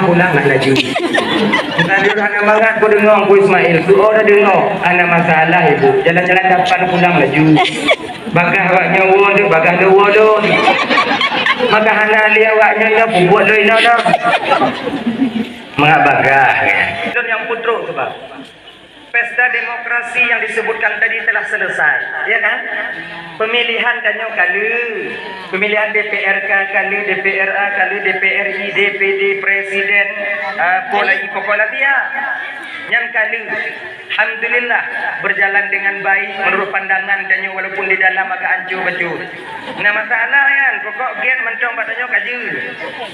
pulang nak laju. Tadi anak banget aku dengar Abu Ismail. Tu dah dengar. Anak masalah ibu. Jalan-jalan depan pulang laju. Bagah awaknya wa tu, bagah dewa tu. Maka hana li awaknya dah buat lain dah. Mengabagah kan. Dan yang putruk tu Pak. Pesta demokrasi yang disebutkan tadi telah selesai, ya kan? Pemilihan kanyo kali, pemilihan DPRK kali, DPRA kali, DPRI, DPD, Presiden, pola dia. Yang kali, alhamdulillah berjalan dengan baik menurut pandangan kanyo walaupun di dalam agak hancur betul. Nah masalah kan, pokok get mencong badanyo kaji.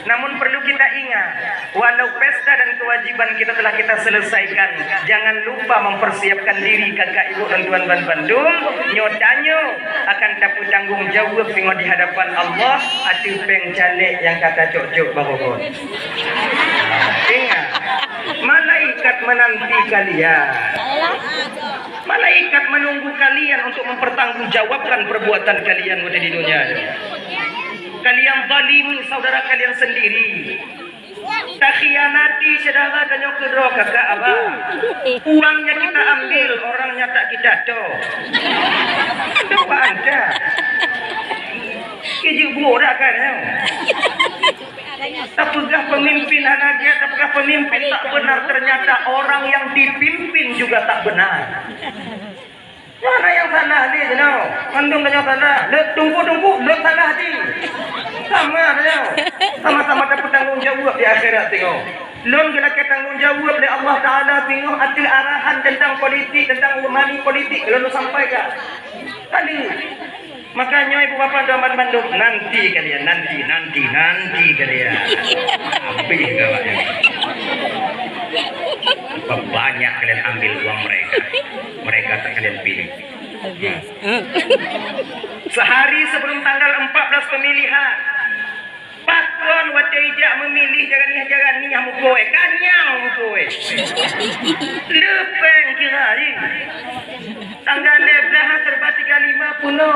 Namun perlu kita ingat, walau pesta dan kewajiban kita telah kita selesaikan, jangan lupa mempersiapkan diri kakak ibu dan tuan-tuan Bandung. Nyotanyo akan dapat tanggung jawab di hadapan Allah ati peng calek yang kata cok-cok bahokon. Ingat, malaikat menanti kalian. Malaikat menunggu kalian untuk mempertanggungjawabkan perbuatan kalian di dunia. Kalian zalimi saudara kalian sendiri. Tak khianati saudara kanyo kedua kakak abang. Uangnya kita ambil, orangnya tak kita do. Apa anda? Keju borak kan? Apakah pemimpin aja, apakah pemimpin tak benar, ternyata orang yang dipimpin juga tak benar. Mana yang salah ni jenau? Kandung kanyo salah. Tunggu, lek salah di. Sama jenau. Sama-sama dapat tanggung jawab di akhirat tengok. Lon kena tanggung jawab oleh Allah Taala tengok hati arahan tentang politik, tentang money politik kalau sampaikan. Kali. Makanya ibu bapa dan Bandung nanti kalian nanti kalian. Habis gawatnya. Banyak kalian ambil uang mereka tak kalian pilih. Sehari sebelum tanggal 14 pemilihan, patron wajah memilih jangan ni yang mukoe kanyang mukoe. Lepeng kira ni. Tanggal 11 serba 35 puno.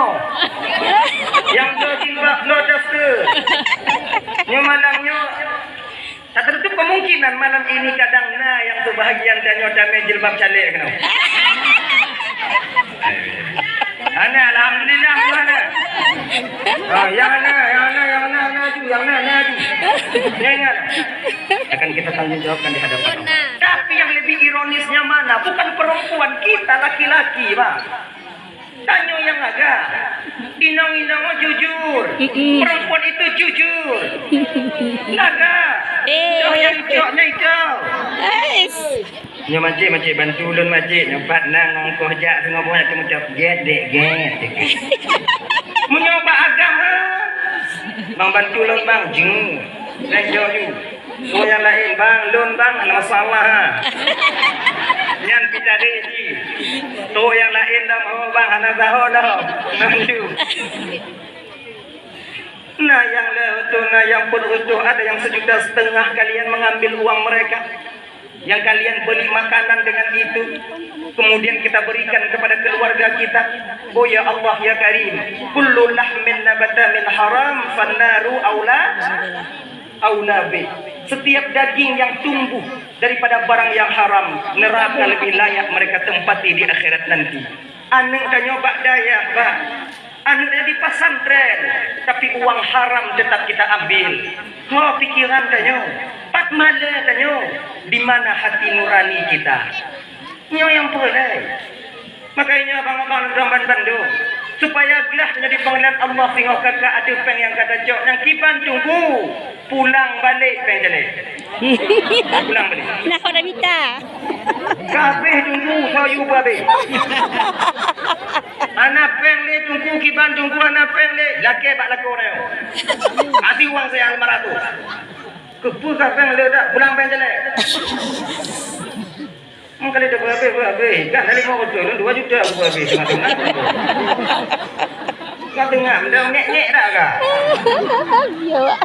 Yang tu timbak lo duster. Nyo malamnya tak tertutup kemungkinan malam ini kadang yang sebahagian danyo damai jilbab calek kena. Ana alhamdulillah mana. Yang ana tu. Jangan. Akan kita tanggung jawabkan di hadapan Allah. Tapi yang lebih ironisnya mana? Bukan perempuan, kita laki-laki, Pak. Tanyo yang agak. Inang-inang jujur. Perempuan itu jujur. Naga. Cok-coknya hijau. Nya majik bantu ulun majik nyobat nang ngkoh jak tengah buat tu macam get. Menyoba agama. Bang bantu ulun bang jeng. Lejo ju. So yang lain bang lun bang ada masalah ha. Nyan pita reji. Tu yang lain dah mau bang ana tahu dah. Nanju. Nah yang leutuh, nah yang berutuh ada yang 1,5 juta kalian mengambil uang mereka. Yang kalian beli makanan dengan itu, kemudian kita berikan kepada keluarga kita. Oh ya Allah ya Karim, kullu lahmin nabata min haram fannaru aula bi. Setiap daging yang tumbuh daripada barang yang haram, neraka lebih layak mereka tempati di akhirat nanti. Anak dah nyoba daya, Pak. Anaknya di pesantren, tapi uang haram tetap kita ambil. Oh pikiran kanyo, pat mala kanyo, di mana hati nurani kita? Nyo yang boleh. Makanya abang-abang zaman Bandung, supaya gelas menjadi panggilan Allah sehingga kakak ada peng yang kata jok yang kiban tunggu pulang balik peng jale. Pulang balik. Nak dah minta. Kabeh tunggu sayu babe. Anak peng le tunggu kiban tunggu anak peng le laki bak lako reo. Ati uang saya 500. Kepu peng le dak pulang peng jale. Kali dah berhabis. Kan dari mau betul 2 juta aku habis tengah-tengah. Kau tengah dah ngek-ngek dah kah? Ya.